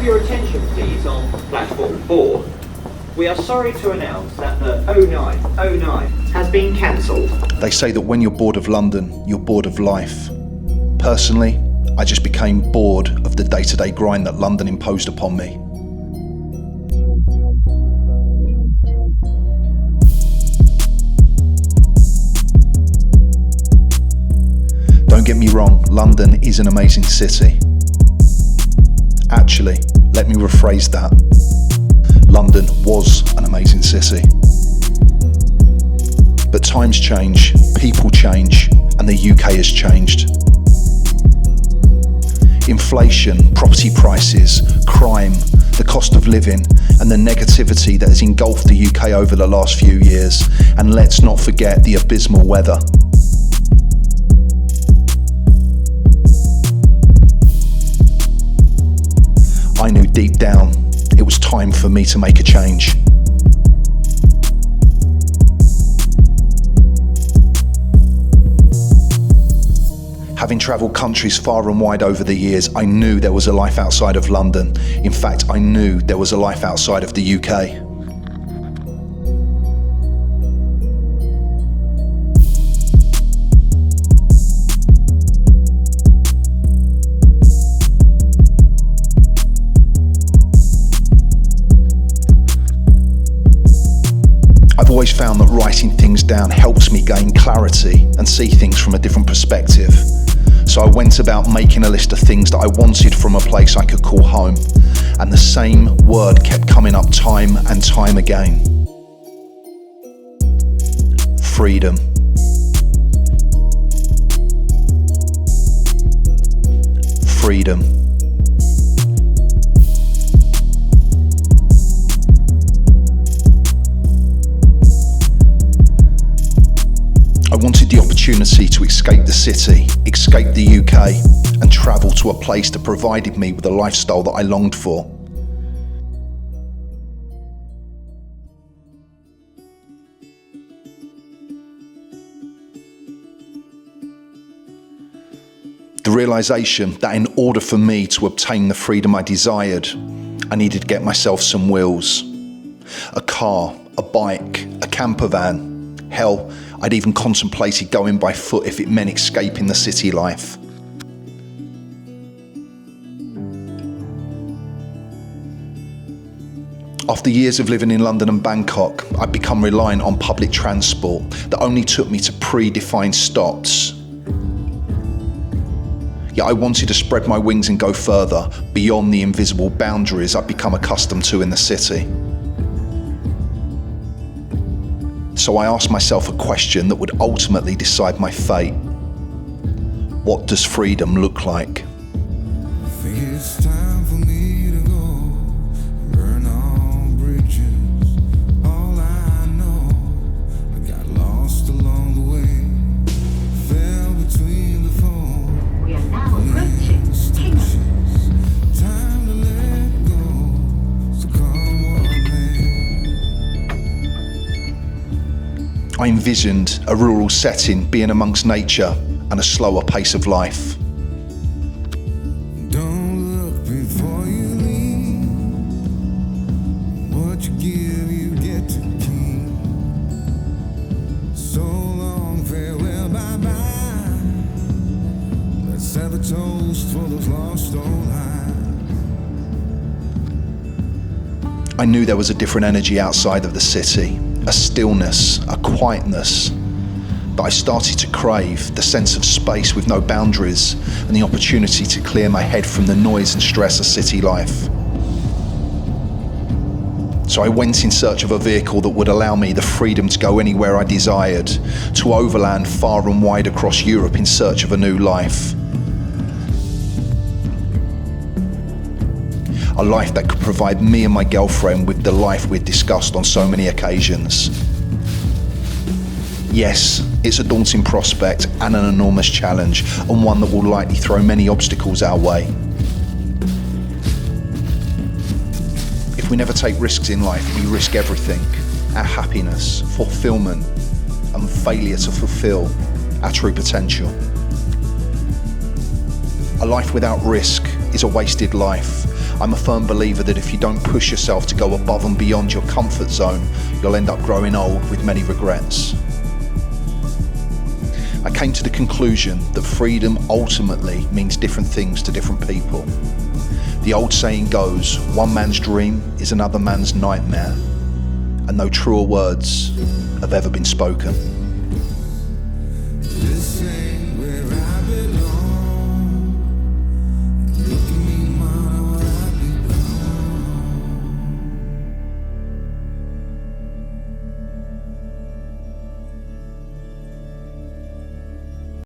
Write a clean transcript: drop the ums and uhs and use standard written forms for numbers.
your attention please on platform 4. We are sorry to announce that the 0909 has been cancelled. They say that when you're bored of London, you're bored of life. Personally, I just became bored of the day-to-day grind that London imposed upon me. Don't get me wrong, London is an amazing city. Actually, let me rephrase that. London was an amazing city. But times change, people change, and the UK has changed. Inflation, property prices, crime, the cost of living, and the negativity that has engulfed the UK over the last few years. And let's not forget the abysmal weather. I knew deep down it was time for me to make a change. Having travelled countries far and wide over the years, I knew there was a life outside of London. In fact, I knew there was a life outside of the UK. I've always found that writing things down helps me gain clarity and see things from a different perspective. So I went about making a list of things that I wanted from a place I could call home, and the same word kept coming up time and time again. Freedom. Freedom. I wanted the opportunity to escape the city, escape the UK, and travel to a place that provided me with a lifestyle that I longed for. The realisation that in order for me to obtain the freedom I desired, I needed to get myself some wheels. A car, a bike, a camper van. Hell, I'd even contemplated going by foot if it meant escaping the city life. After years of living in London and Bangkok, I'd become reliant on public transport that only took me to predefined stops. Yet I wanted to spread my wings and go further, beyond the invisible boundaries I'd become accustomed to in the city. So I asked myself a question that would ultimately decide my fate. What does freedom look like? I think it's time for me to go, burn all bridges. All I know, I got lost along the way, fell between the foam. We are now approaching Hingham. Time to let go, so come what may. I envisioned a rural setting, being amongst nature and a slower pace of life. Don't look before you leave. What you give, you get to keep. So long, farewell, bye-bye. Let's have a toast for those lost old lives. I knew there was a different energy outside of the city, a stillness, a quietness that I started to crave, the sense of space with no boundaries and the opportunity to clear my head from the noise and stress of city life. So I went in search of a vehicle that would allow me the freedom to go anywhere I desired, to overland far and wide across Europe in search of a new life. A life that could provide me and my girlfriend with the life we'd discussed on so many occasions. Yes, it's a daunting prospect and an enormous challenge, and one that will likely throw many obstacles our way. If we never take risks in life, we risk everything: our happiness, fulfillment, and failure to fulfill our true potential. A life without risk is a wasted life. I'm a firm believer that if you don't push yourself to go above and beyond your comfort zone, you'll end up growing old with many regrets. I came to the conclusion that freedom ultimately means different things to different people. The old saying goes, one man's dream is another man's nightmare, and no truer words have ever been spoken.